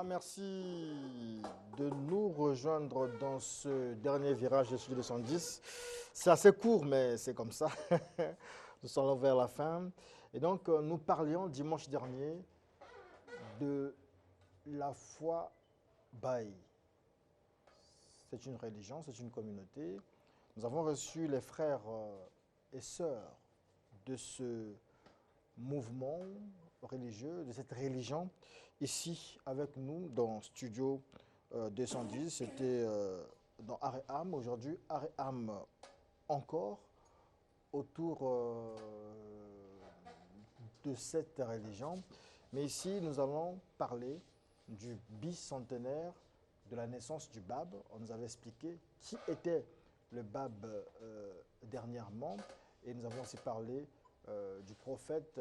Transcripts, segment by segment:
merci de nous rejoindre dans ce dernier virage de Studio 210. C'est assez court, mais c'est comme ça. Nous sommes vers la fin. Et donc, nous parlions dimanche dernier de la foi Baha'i. C'est une religion, c'est une communauté. Nous avons reçu les frères et sœurs de ce mouvement religieux, de cette religion, ici avec nous dans Studio 210. C'était dans Aréam, aujourd'hui Aréam encore, autour de cette religion. Mais ici, nous allons parler du bicentenaire de la naissance du Bab. On nous avait expliqué qui était le Bab dernièrement. Et nous avons aussi parlé du prophète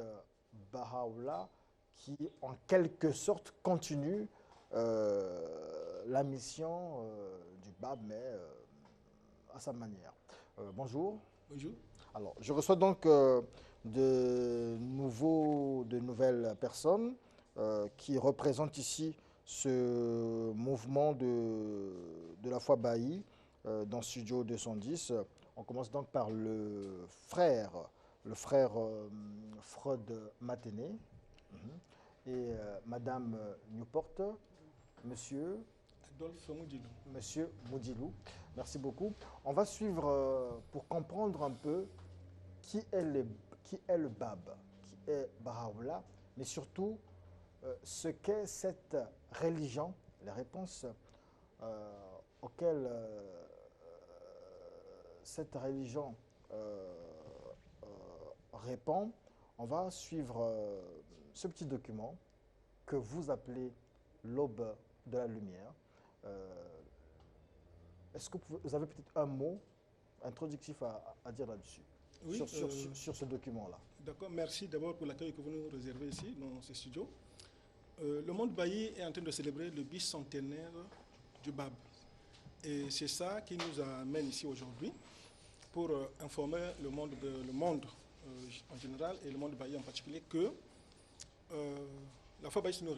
Baha'u'llah qui, en quelque sorte, continue la mission du Bab, mais à sa manière. Bonjour. Bonjour. Alors, je reçois donc de nouvelles personnes qui représentent ici ce mouvement de la foi Baha'i dans Studio 210. On commence donc par le frère Freud Maténé et Madame Newport, Monsieur Adolphe Moudilou. Monsieur Moudilou. Merci beaucoup. On va suivre pour comprendre un peu qui est le Bab, qui est Baha'u'llah, mais surtout ce qu'est cette religion, les réponses auxquelles cette religion répond. On va suivre ce petit document que vous appelez l'aube de la lumière. Est-ce que vous avez peut-être un mot introductif à dire là-dessus, Oui, sur ce document-là? D'accord, merci d'abord pour l'accueil que vous nous réservez ici, dans ce studio. Le monde Baha'i est en train de célébrer le bicentenaire du Bab. Et c'est ça qui nous amène ici aujourd'hui pour informer le monde en général et le monde Baha'i en particulier que la foi Baha'i c'est une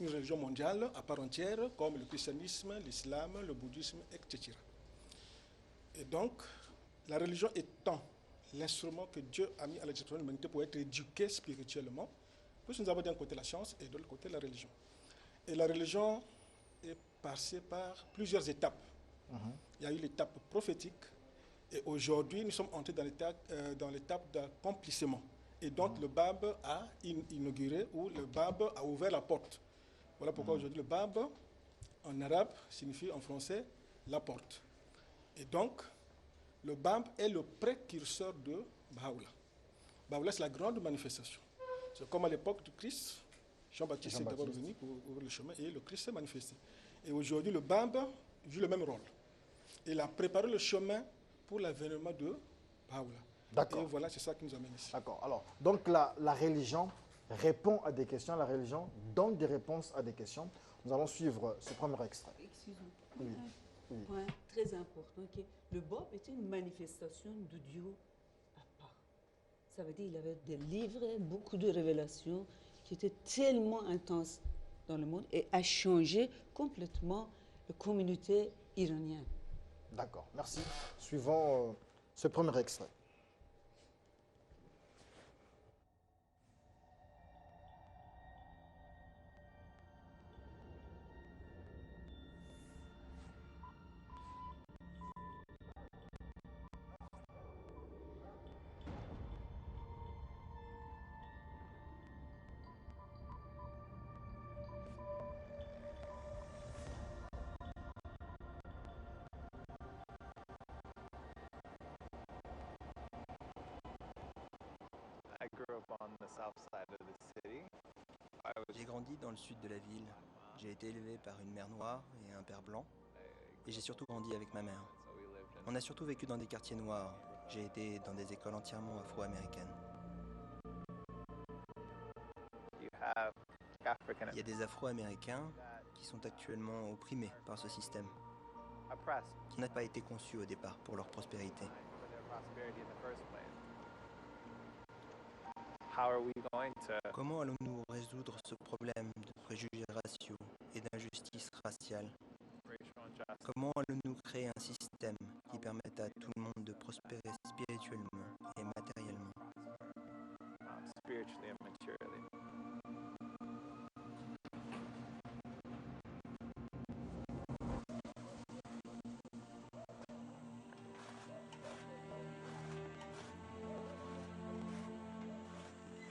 religion mondiale à part entière, comme le christianisme, l'islam, le bouddhisme, etc. Et donc, la religion étant l'instrument que Dieu a mis à la disposition de l'humanité pour être éduquée spirituellement, puisque nous avons d'un côté la science et de l'autre côté la religion. Et la religion est passée par plusieurs étapes. Il y a eu l'étape prophétique, et aujourd'hui nous sommes entrés dans l'étape d'accomplissement. Et donc le Bab a inauguré, ou le Bab a ouvert la porte. Voilà pourquoi aujourd'hui le Bab, en arabe, signifie en français la porte. Et donc, le Bab est le précurseur de Baha'u'llah. Baha'u'llah, c'est la grande manifestation. C'est comme à l'époque du Christ, Jean-Baptiste est d'abord venu pour ouvrir le chemin et le Christ s'est manifesté. Et aujourd'hui, le Bab joue le même rôle. Il a préparé le chemin pour l'avènement de Baha'u'llah. D'accord. Et voilà, c'est ça qui nous amène ici. D'accord. Alors, donc la religion répond à des questions, la religion donne des réponses à des questions. Nous allons suivre ce premier extrait. Excusez-moi. Oui. Un point très important. Le Bab était une manifestation de Dieu à part. Ça veut dire qu'il avait des livres, beaucoup de révélations qui étaient tellement intenses dans le monde et a changé complètement la communauté iranienne. D'accord, merci. Suivons ce premier extrait. J'ai grandi dans le sud de la ville. J'ai été élevé par une mère noire et un père blanc. Et j'ai surtout grandi avec ma mère. On a surtout vécu dans des quartiers noirs. J'ai été dans des écoles entièrement afro-américaines. Il y a des afro-américains qui sont actuellement opprimés par ce système, qui n'a pas été conçu au départ pour leur prospérité. Comment allons-nous résoudre ce problème de préjugés raciaux et d'injustice raciale. Comment allons-nous créer un système qui permette à tout le monde de prospérer spirituellement et matériellement?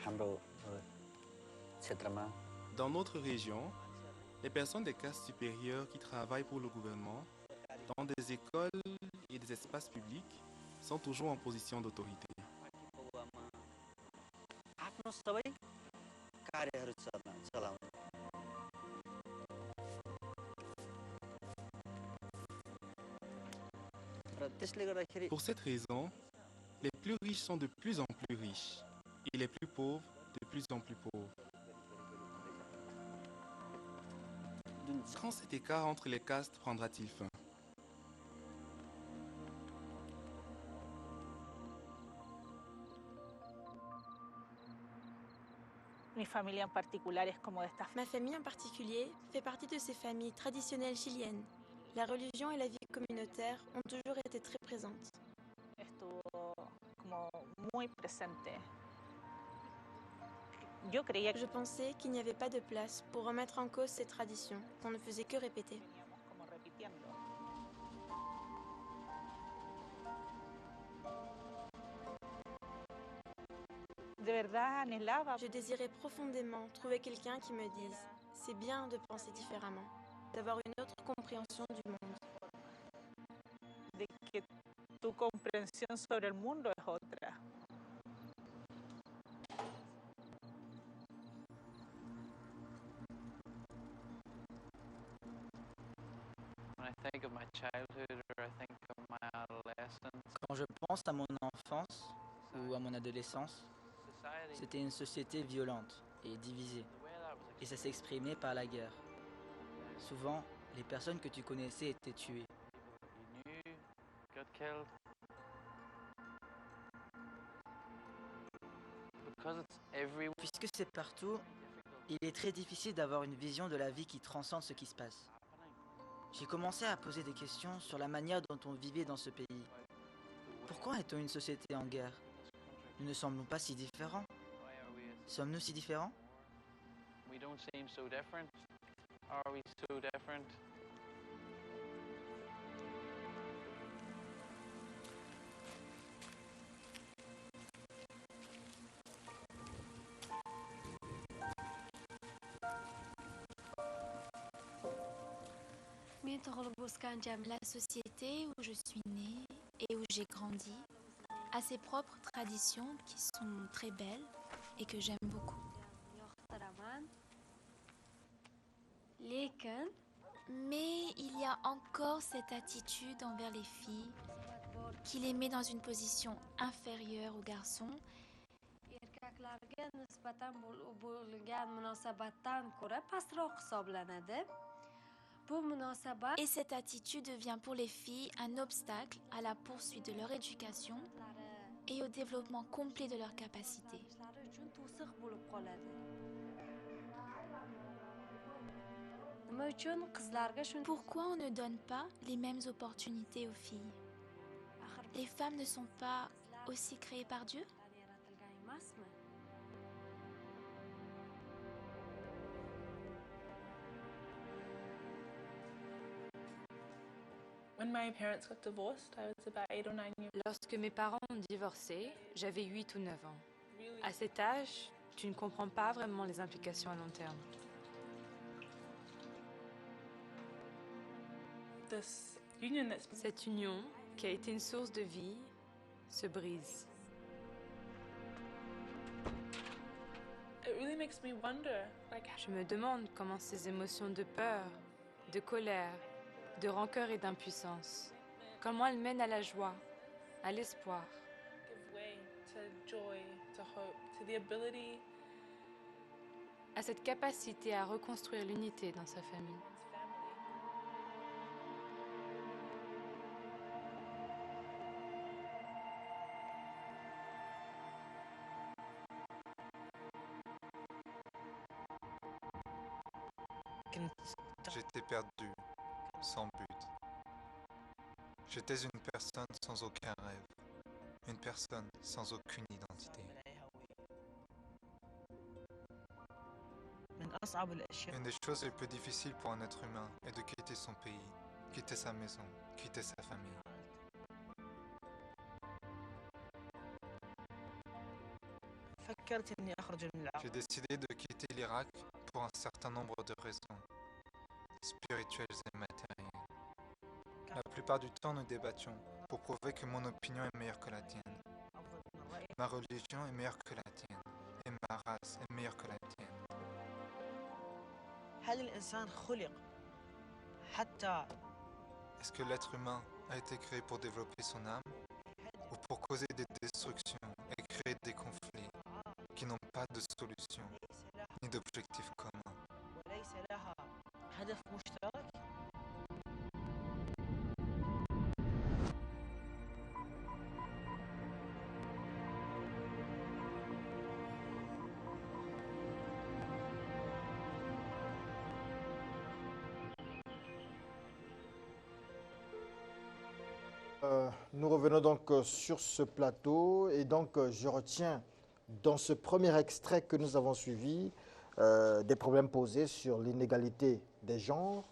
हाम्रो क्षेत्रमा Dans notre région, les personnes des classes supérieures qui travaillent pour le gouvernement, dans des écoles et des espaces publics, sont toujours en position d'autorité. आफ्नो सबै कार्यहरू चलाउने र त्यसले गर्दाखेरि Pour cette raison, les plus riches sont de plus en plus riches et les plus pauvres de plus en plus pauvres. Jun Quand cet écart entre les castes prendra-t-il fin? Mi familia en particular es como de estas. Ma famille en particulier fait partie de ces familles traditionnelles chiliennes. La religion et la vie communautaire ont toujours été très présentes. Estuvo como muy presente. Yo creía que Je pensais qu'il n'y avait pas de place pour remettre en cause ces traditions qu'on ne faisait que répéter. veníamos como repitiendo. De verdad anhelaba Je désirais profondément trouver quelqu'un qui me dise « c'est bien de penser différemment, d'avoir une autre compréhension du monde ». de que tu comprensión sobre el mundo es otra. When I think of my childhood or I think of my adolescence, Quand je pense à mon enfance ou à mon adolescence, society, c'était une société violente et divisée, the way that was et ça s'exprimait par la guerre. Souvent, les personnes que tu connaissais étaient tuées. you knew got killed. Because it's everywhere. Puisque c'est partout, il est très difficile d'avoir une vision de la vie qui transcende ce qui se passe. J'ai commencé à poser des questions sur la manière dont on vivait dans ce pays. Pourquoi est-on une société en guerre? Nous ne semblons pas si différents. Why are we? Sommes-nous si différents? We don't seem so different. Are we so different? La société où je suis née et où j'ai grandi a ses propres traditions qui sont très belles et que j'aime beaucoup. Mais il y a encore cette attitude envers les filles qui les met dans une position inférieure aux garçons. Et cette attitude devient pour les filles un obstacle à la poursuite de leur éducation et au développement complet de leurs capacités. Pourquoi on ne donne pas les mêmes opportunités aux filles? Les femmes ne sont pas aussi créées par Dieu? Lorsque mes parents ont divorcé, j'avais 8 ou 9 ans. À cet âge, tu ne comprends pas vraiment les implications à long terme. Cette union, qui a été une source de vie, se brise. Je me demande comment ces émotions de peur, de colère, de rancœur et d'impuissance, comment elles mènent à la joie, à l'espoir. À cette capacité à reconstruire l'unité dans sa famille. j'étais perdu, sans but. J'étais une personne sans aucun rêve, une personne sans aucune identité. Une des choses les plus difficiles pour un être humain est de quitter son pays, quitter sa maison, quitter sa famille. J'ai décidé de quitter l'Irak pour un certain nombre de raisons, spirituelles et matérielles. La plupart du temps, nous débattions pour prouver que mon opinion est meilleure que la tienne. Ma religion est meilleure que la tienne, et ma race est meilleure que la tienne. Est-ce que l'être humain a été créé pour développer son âme ou pour causer des destructions et créer des conflits qui n'ont pas de solution ni d'objectif commun? Nous revenons donc sur ce plateau et donc je retiens dans ce premier extrait que nous avons suivi des problèmes posés sur l'inégalité des genres,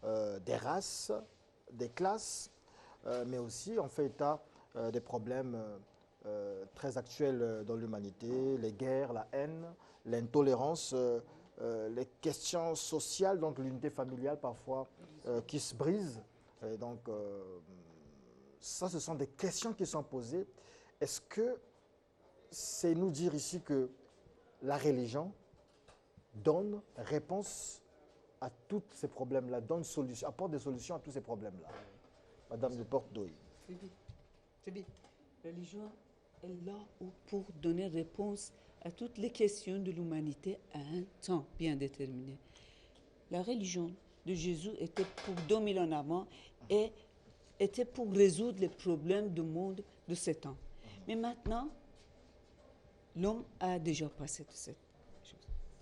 des races, des classes, mais aussi on fait état des problèmes très actuels dans l'humanité, les guerres, la haine, l'intolérance, les questions sociales, donc l'unité familiale parfois qui se brise. Et donc, ça, ce sont des questions qui sont posées. Est-ce que c'est nous dire ici que la religion donne réponse à tous ces problèmes-là, apporte des solutions à tous ces problèmes-là? Madame de Porte-Douille. C'est bien. La religion est là pour donner réponse à toutes les questions de l'humanité à un temps bien déterminé. La religion de Jésus était pour 2000 ans en avant et était pour résoudre les problèmes du monde de ce temps. Mais maintenant, l'homme a déjà passé de cette chose.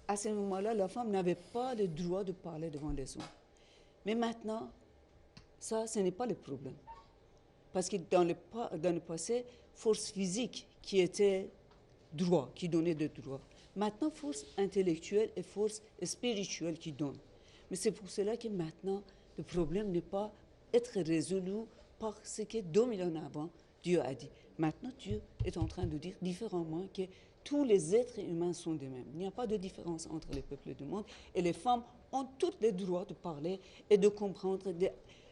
À ce moment-là, la femme n'avait pas le droit de parler devant les hommes. Mais maintenant, ça, ce n'est pas le problème. Parce que dans le passé, force physique qui était droit, qui donnait des droits. Maintenant, force intellectuelle et force spirituelle qui donnent. Mais c'est pour cela que maintenant, le problème n'est pas être résolu par ce que 2000 ans avant, Dieu a dit. Maintenant, Dieu est en train de dire différemment que tous les êtres humains sont des mêmes. Il n'y a pas de différence entre les peuples du monde et les femmes ont tous les droits de parler et de comprendre,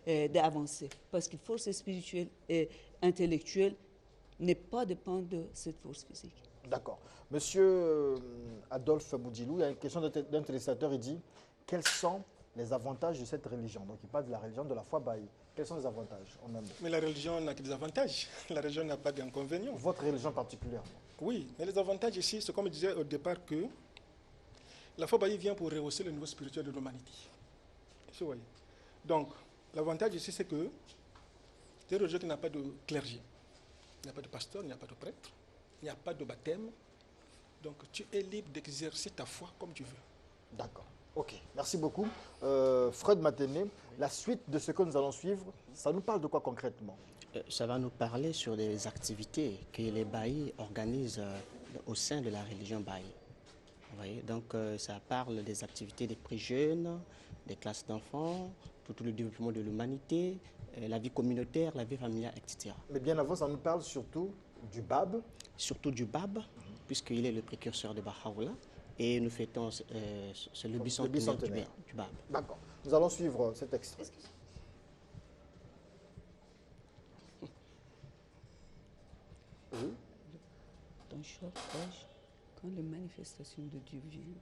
d'avancer. Parce que force spirituelle et intellectuelle n'est pas dépendante de cette force physique. D'accord. Monsieur Adolphe Boudilou, il y a une question d'un téléspectateur, il dit quels sont les avantages de cette religion? Donc il parle de la religion de la foi Baha'i. Quels sont les avantages en un mot? Mais la religion n'a que des avantages. La religion n'a pas d'inconvénients. Votre religion particulièrement? Oui, mais les avantages ici, c'est comme je disais au départ que la foi Baha'i vient pour rehausser le niveau spirituel de l'humanité. Vous voyez. Donc, l'avantage ici, c'est que c'est une religion qui n'a pas de clergé. Il n'y a pas de pasteur, il n'y a pas de prêtre, il n'y a pas de baptême. Donc, tu es libre d'exercer ta foi comme tu veux. D'accord. Ok, merci beaucoup. Freud Matené, la suite de ce que nous allons suivre, ça nous parle de quoi concrètement? Ça va nous parler sur des activités que les Bahis organisent au sein de la religion Baha'i. Vous voyez, donc ça parle des activités des plus jeunes, des classes d'enfants, pour tout le développement de l'humanité, la vie communautaire, la vie familiale, etc. Mais bien avant, ça nous parle surtout du Bab. Surtout du Bab, puisqu'il est le précurseur de Baha'u'llah. Et nous fêtons le bicentenaire du Bab. D'accord. Nous allons suivre cet extrait. Oui. Dans chaque âge, quand les manifestations de Dieu viennent...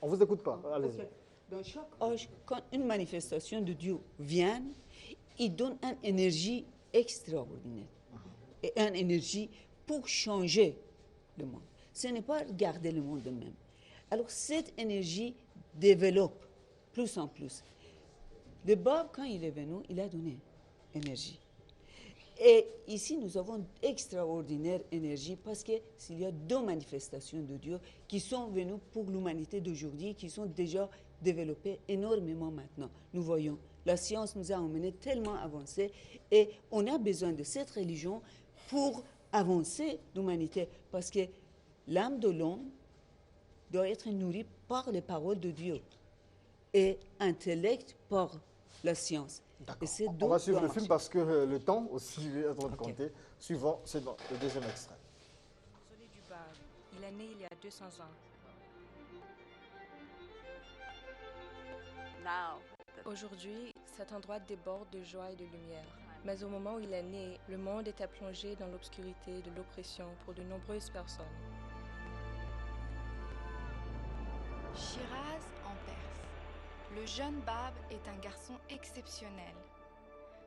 On ne vous écoute pas, allez-y. Okay. Dans chaque âge, quand une manifestation de Dieu vient, il donne une énergie extraordinaire. Et une énergie pour changer le monde. Ce n'est pas garder le monde de même. Alors cette énergie développe plus en plus. Le Bab, quand il est venu, il a donné énergie. Et ici, nous avons extraordinaire énergie parce qu'il y a deux manifestations de Dieu qui sont venues pour l'humanité d'aujourd'hui, qui sont déjà développé énormément maintenant. Nous voyons, la science nous a emmenés tellement avancés et on a besoin de cette religion pour avancer l'humanité parce que l'âme de l'homme doit être nourrie par les paroles de Dieu et intellect par la science. Et ces On deux va suivre le doivent film marcher. parce que le temps aussi est en train de compter. Suivant, c'est dans le deuxième extrait. Mausolée du Bab. Il est né il y a 200 ans. Aujourd'hui, cet endroit déborde de joie et de lumière. Mais au moment où il est né, le monde était plongé dans l'obscurité et de l'oppression pour de nombreuses personnes. Shiraz en Perse. Le jeune Bab est un garçon exceptionnel.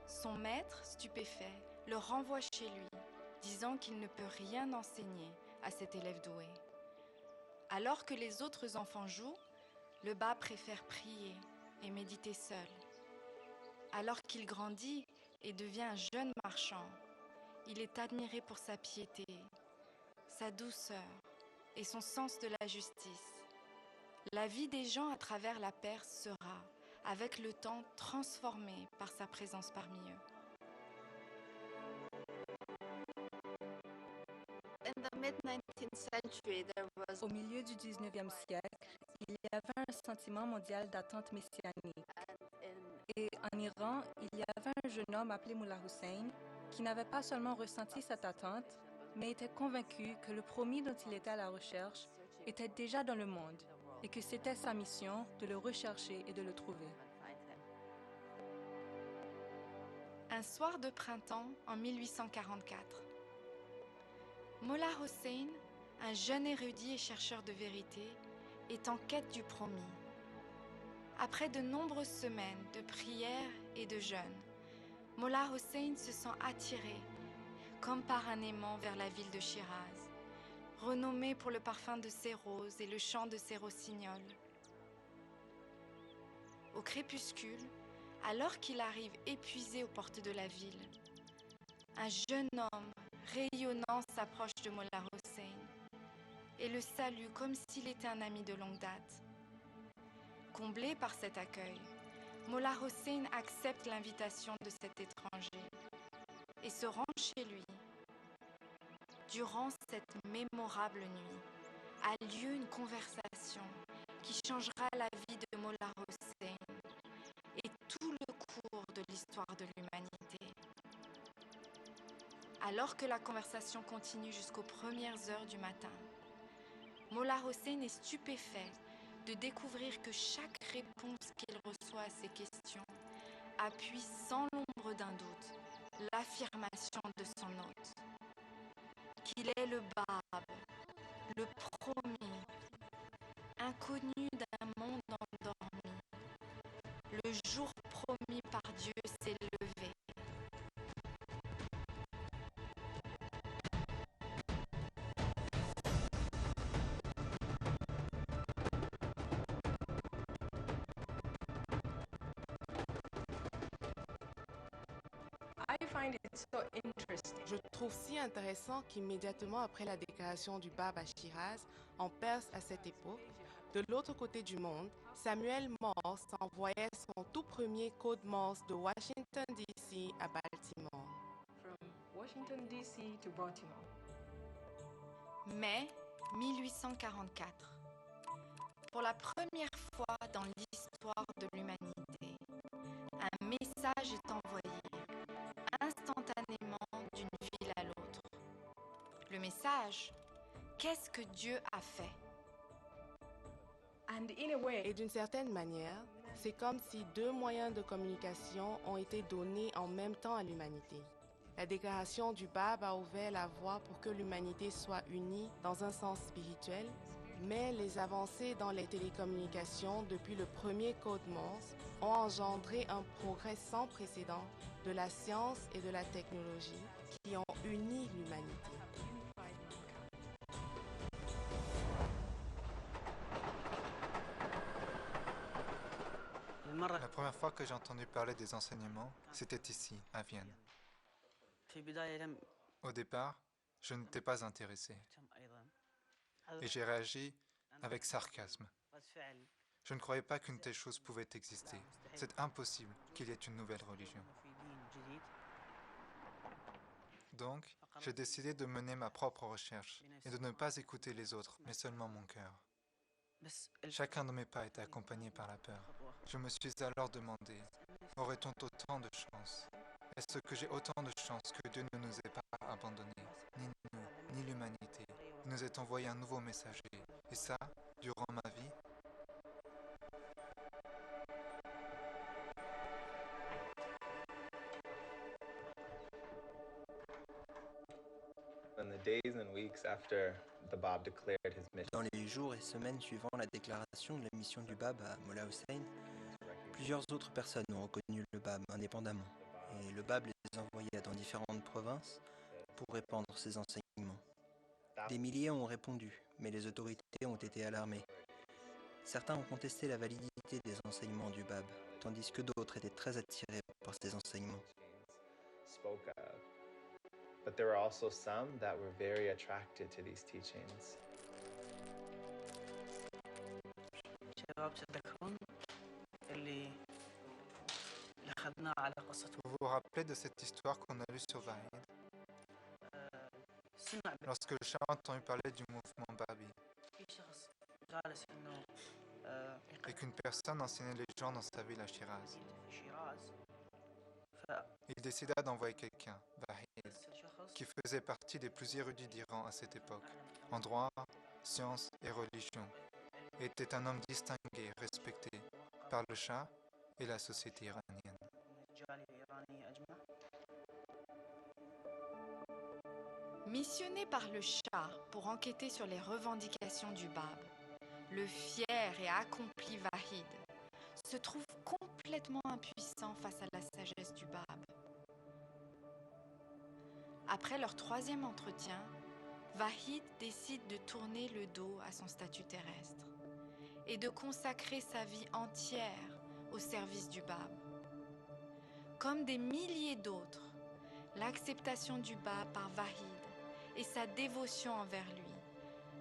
Son maître, stupéfait, le renvoie chez lui, disant qu'il ne peut rien enseigner à cet élève doué. Alors que les autres enfants jouent, le Bab préfère prier et méditer seul. Alors qu'il grandit et devient un jeune marchand, il est admiré pour sa piété, sa douceur et son sens de la justice. La vie des gens à travers la Perse sera, avec le temps, transformée par sa présence parmi eux. Au milieu du 19e siècle, il y avait un sentiment mondial d'attente messianique. Et en Iran, il y avait un jeune homme appelé Mullah Hussein qui n'avait pas seulement ressenti cette attente, mais était convaincu que le promis dont il était à la recherche était déjà dans le monde et que c'était sa mission de le rechercher et de le trouver. Un soir de printemps en 1844. Mullah Hussein, un jeune érudit et chercheur de vérité, est en quête du promis. Après de nombreuses semaines de prières et de jeûnes, Mullah Hussein se sent attiré, comme par un aimant, vers la ville de Shiraz, renommée pour le parfum de ses roses et le chant de ses rossignols. Au crépuscule, alors qu'il arrive épuisé aux portes de la ville, un jeune homme rayonnant s'approche de Mullah Hussein et le salue comme s'il était un ami de longue date. Comblé par cet accueil, Mullah Hussein accepte l'invitation de cet étranger et se rend chez lui. Durant cette mémorable nuit, a lieu une conversation qui changera la vie de Mullah Hussein et tout le cours de l'histoire de l'humanité. Alors que la conversation continue jusqu'aux premières heures du matin, Mullah Hussein est stupéfait de découvrir que chaque réponse qu'il reçoit à ses questions appuie sans l'ombre d'un doute l'affirmation de son hôte, qu'il est le Bab, le promis, inconnu d'un monde endormi. Le jour promis par Dieu s'est levé. Je trouve si intéressant qu'immédiatement après la déclaration du Bab à Shiraz, en Perse à cette époque, de l'autre côté du monde, Samuel Morse envoyait son tout premier code Morse de Washington DC à Baltimore. Washington DC to Baltimore. Mai 1844. Pour la première fois dans l'histoire de l'humanité, un message est envoyé instantanément d'une ville à l'autre. Le message, qu'est-ce que Dieu a fait? Et d'une certaine manière, c'est comme si deux moyens de communication ont été donnés en même temps à l'humanité. La déclaration du Bab a ouvert la voie pour que l'humanité soit unie dans un sens spirituel, mais les avancées dans les télécommunications depuis le premier code Morse ont engendré un progrès sans précédent de la science et de la technologie qui ont uni l'humanité. La première fois que j'ai entendu parler des enseignements, c'était ici, à Vienne. Au départ, je n'étais pas intéressé. Et j'ai réagi avec sarcasme. Je ne croyais pas qu'une telle chose pouvait exister. C'est impossible qu'il y ait une nouvelle religion. Donc, j'ai décidé de mener ma propre recherche et de ne pas écouter les autres, mais seulement mon cœur. Chacun de mes pas était accompagné par la peur. Je me suis alors demandé, aurait-on autant de chance? Est-ce que j'ai autant de chance que Dieu ne nous ait pas abandonnés, ni nous, ni l'humanité? Il nous ait envoyé un nouveau messager. Et ça, durant ma vie? Dans les jours et semaines suivant la déclaration de la mission du Bab à Mullah Hussein, plusieurs autres personnes ont reconnu le Bab indépendamment, et le Bab les envoya dans différentes provinces pour répandre ses enseignements. Des milliers ont répondu, mais les autorités ont été alarmées. Certains ont contesté la validité des enseignements du Bab, tandis que d'autres étaient très attirés par ces enseignements. But there were also some that were very attracted to these teachings. Vous vous rappelez de cette histoire qu'on a lue sur Vahid? Lorsque le Shah a entendu parler du mouvement Babi et qu'une personne enseignait les gens dans sa ville à Shiraz, il décida d'envoyer quelqu'un, Vahid, qui faisait partie des plus érudits d'Iran à cette époque, en droit, sciences et religion, et était un homme distingué, respecté par le Shah et la société iranienne. Missionné par le Shah pour enquêter sur les revendications du Bab, le fier et accompli Vahid se trouve complètement impuissant face à la sagesse du Bab. Après leur troisième entretien, Vahid décide de tourner le dos à son statut terrestre et de consacrer sa vie entière au service du Bab. Comme des milliers d'autres, l'acceptation du Bab par Vahid et sa dévotion envers lui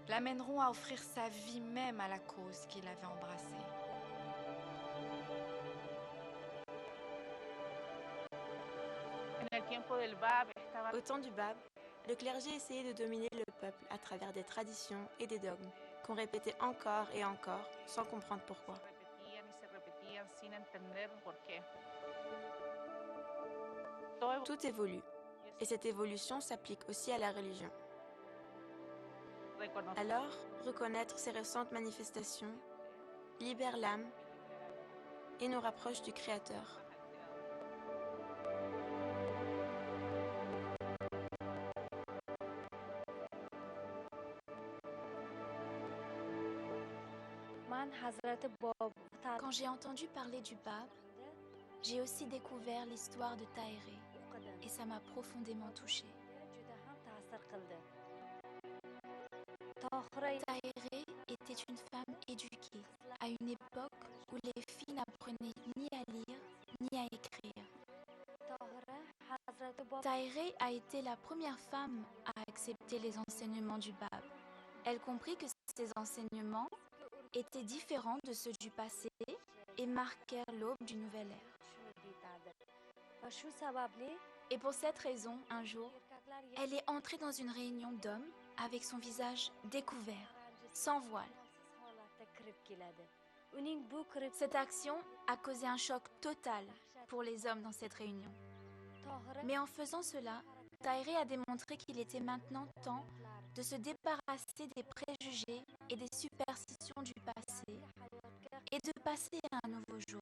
l'amèneront à offrir sa vie même à la cause qu'il avait embrassée. Au temps du Bab, le clergé essayait de dominer le peuple à travers des traditions et des dogmes qu'on répétait encore et encore sans comprendre pourquoi. Tout évolue, et cette évolution s'applique aussi à la religion. Alors, reconnaître ces récentes manifestations libère l'âme et nous rapproche du Créateur. Quand j'ai entendu parler du Bab, j'ai aussi découvert l'histoire de Tahiré et ça m'a profondément touchée. Tahiré était une femme éduquée à une époque où les filles n'apprenaient ni à lire ni à écrire. Tahiré a été la première femme à accepter les enseignements du Bab. Elle comprit que ces enseignements étaient différents de ceux du passé et marquèrent l'aube d'une nouvelle ère. Et pour cette raison, un jour, elle est entrée dans une réunion d'hommes avec son visage découvert, sans voile. Cette action a causé un choc total pour les hommes dans cette réunion. Mais en faisant cela, Tahiré a démontré qu'il était maintenant temps de se débarrasser des préjugés et des superstitions du passé et de passer à un nouveau jour.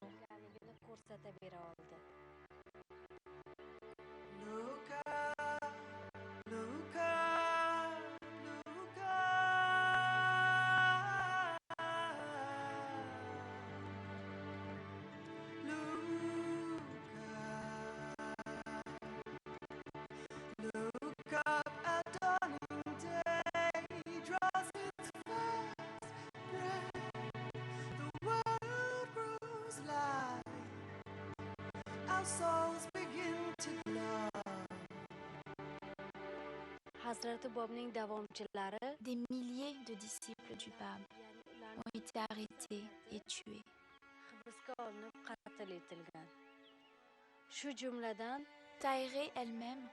Des milliers de disciples du Bab ont été arrêtés et tués. Tahiré elle-même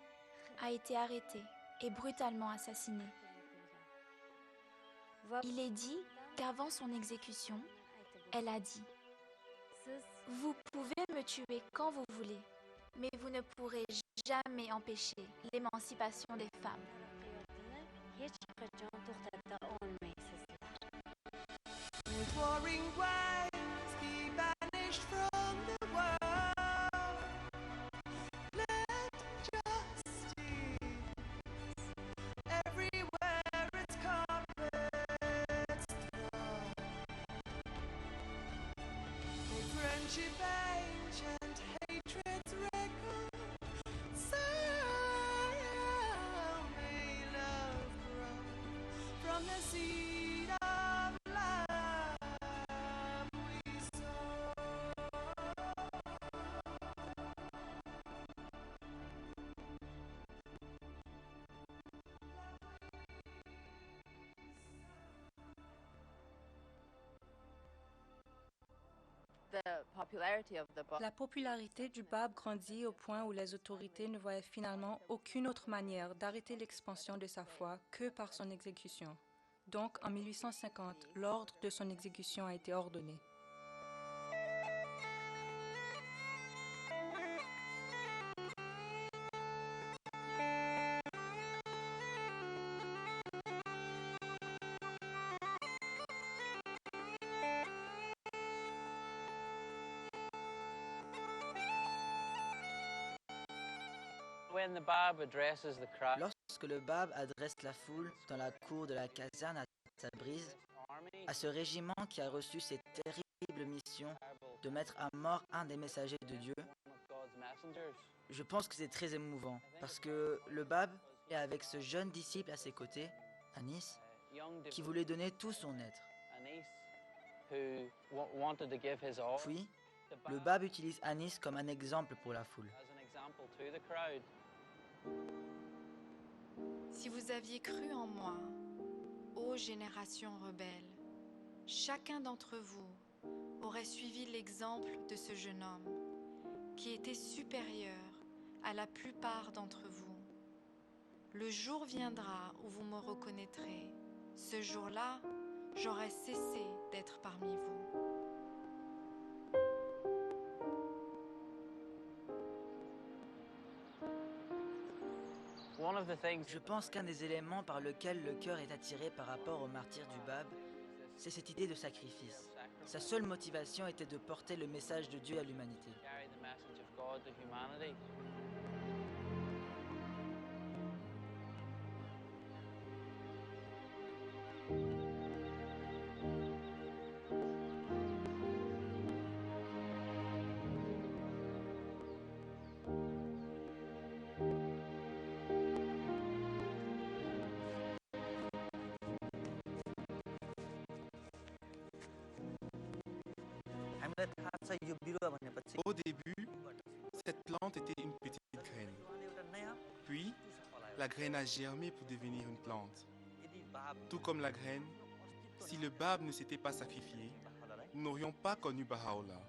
a été arrêtée et brutalement assassinée. Il est dit qu'avant son exécution, elle a dit « Vous pouvez me tuer quand vous voulez, mais vous ne pourrez jamais empêcher l'émancipation des femmes. » Warring wives be banished from the world. Let justice everywhere its carpets throw. For friendship ancient, hatred's record. So may love grow from the seed of love we sow. La popularité du Bab grandit au point où les autorités ne voyaient finalement aucune autre manière d'arrêter l'expansion de sa foi que par son exécution. Donc, en 1850, l'ordre de son exécution a été ordonné. When the Bab addresses the crowd, Lorsque le Bab adresse la foule dans la cour de la caserne à Tabriz, à ce régiment qui a reçu cette terrible mission de mettre à mort un des messagers de Dieu, je pense que c'est très émouvant parce que le Bab est avec ce jeune disciple à ses côtés, Anis, qui voulait donner tout son être. Puis, le Bab utilise Anis comme un exemple pour la foule. Si vous aviez cru en moi, ô génération rebelle, chacun d'entre vous aurait suivi l'exemple de ce jeune homme qui était supérieur à la plupart d'entre vous. Le jour viendra où vous me reconnaîtrez. Ce jour-là, j'aurai cessé d'être parmi vous. Je pense qu'un des éléments par lequel le cœur est attiré par rapport au martyr du Bab, c'est cette idée de sacrifice. Sa seule motivation était de porter le message de Dieu à l'humanité. Au début, cette plante était une petite graine. Puis, la graine a germé pour devenir une plante. Tout comme la graine, si le Bab ne s'était pas sacrifié, nous n'aurions pas connu Baha'u'llah.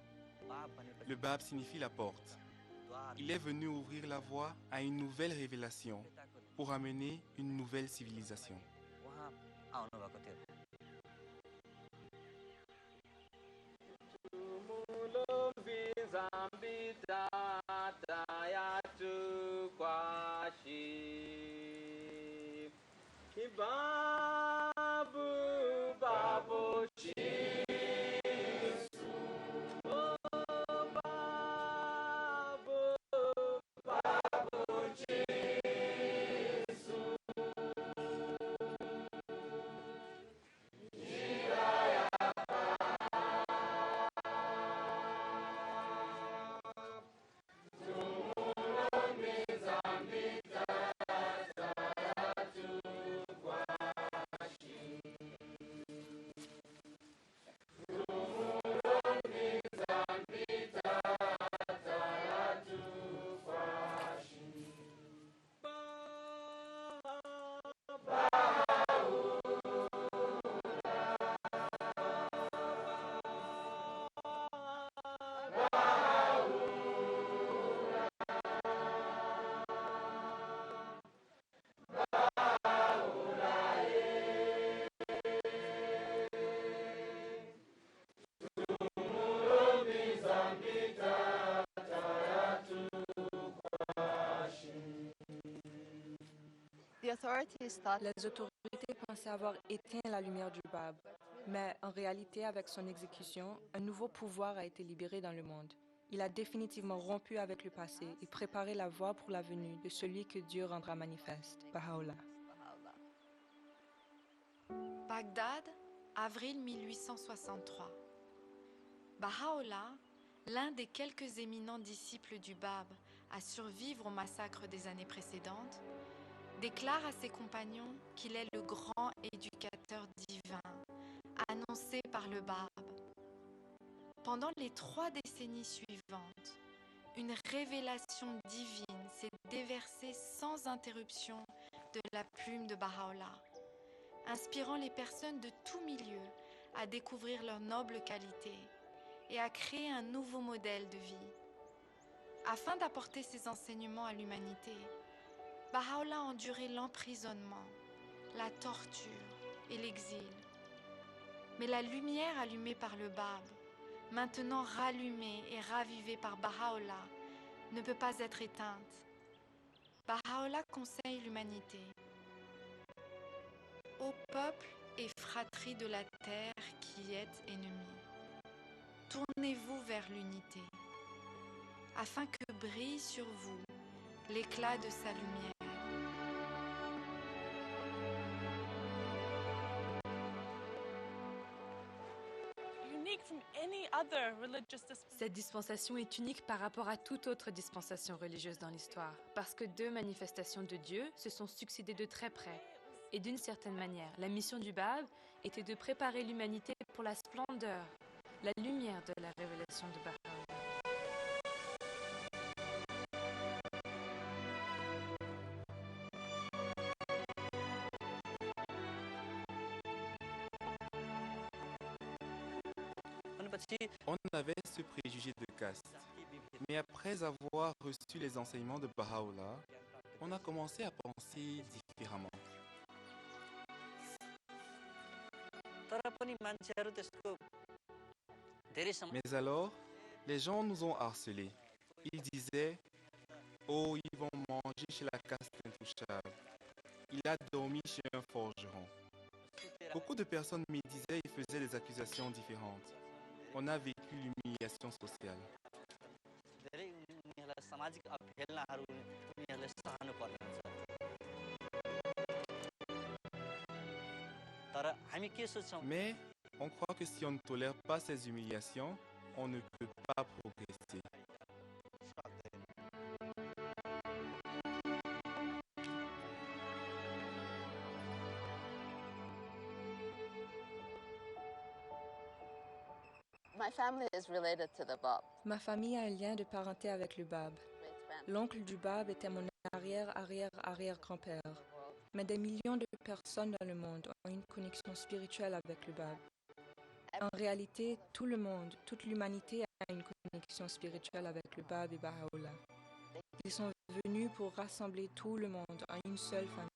Le Bab signifie la porte. Il est venu ouvrir la voie à une nouvelle révélation pour amener une nouvelle civilisation. Les autorités pensaient avoir éteint la lumière du Bab, mais en réalité, avec son exécution, un nouveau pouvoir a été libéré dans le monde. Il a définitivement rompu avec le passé et préparé la voie pour la venue de celui que Dieu rendra manifeste, Baha'u'llah. Bagdad, avril 1863. Baha'u'llah, l'un des quelques éminents disciples du Bab à survivre au massacre des années précédentes, déclare à ses compagnons qu'il est le grand éducateur divin, annoncé par le Bab. Pendant les 3 décennies suivantes, une révélation divine s'est déversée sans interruption de la plume de Baha'u'llah, inspirant les personnes de tout milieu à découvrir leurs nobles qualités et à créer un nouveau modèle de vie. Afin d'apporter ses enseignements à l'humanité, Baha'u'llah a enduré l'emprisonnement, la torture et l'exil. Mais la lumière allumée par le Bab, maintenant rallumée et ravivée par Baha'u'llah, ne peut pas être éteinte. Baha'u'llah conseille l'humanité. Ô peuple et fratrie de la terre qui êtes ennemis, tournez-vous vers l'unité, afin que brille sur vous l'éclat de sa lumière. Cette dispensation est unique par rapport à toute autre dispensation religieuse dans l'histoire, parce que 2 manifestations de Dieu se sont succédées de très près. Et d'une certaine manière, la mission du Bab était de préparer l'humanité pour la splendeur, la lumière de la révélation de Baha'u'llah. On avait ce préjugé de caste. Mais après avoir reçu les enseignements de Baha'u'llah, on a commencé à penser différemment. Mais alors, les gens nous ont harcelés. Ils disaient « Oh, ils vont manger chez la caste intouchable. Il a dormi chez un forgeron. » Beaucoup de personnes me disaient et faisaient des accusations différentes. On a vécu l'humiliation sociale. Mais on croit que si on ne tolère pas ces humiliations, on ne peut pas progresser. Ma famille a un lien de parenté avec le Bab. L'oncle du Bab était mon arrière-arrière-arrière-grand-père. Mais des millions de personnes dans le monde ont une connexion spirituelle avec le Bab. En réalité, tout le monde, toute l'humanité a une connexion spirituelle avec le Bab et Baha'u'llah. Ils sont venus pour rassembler tout le monde en une seule famille.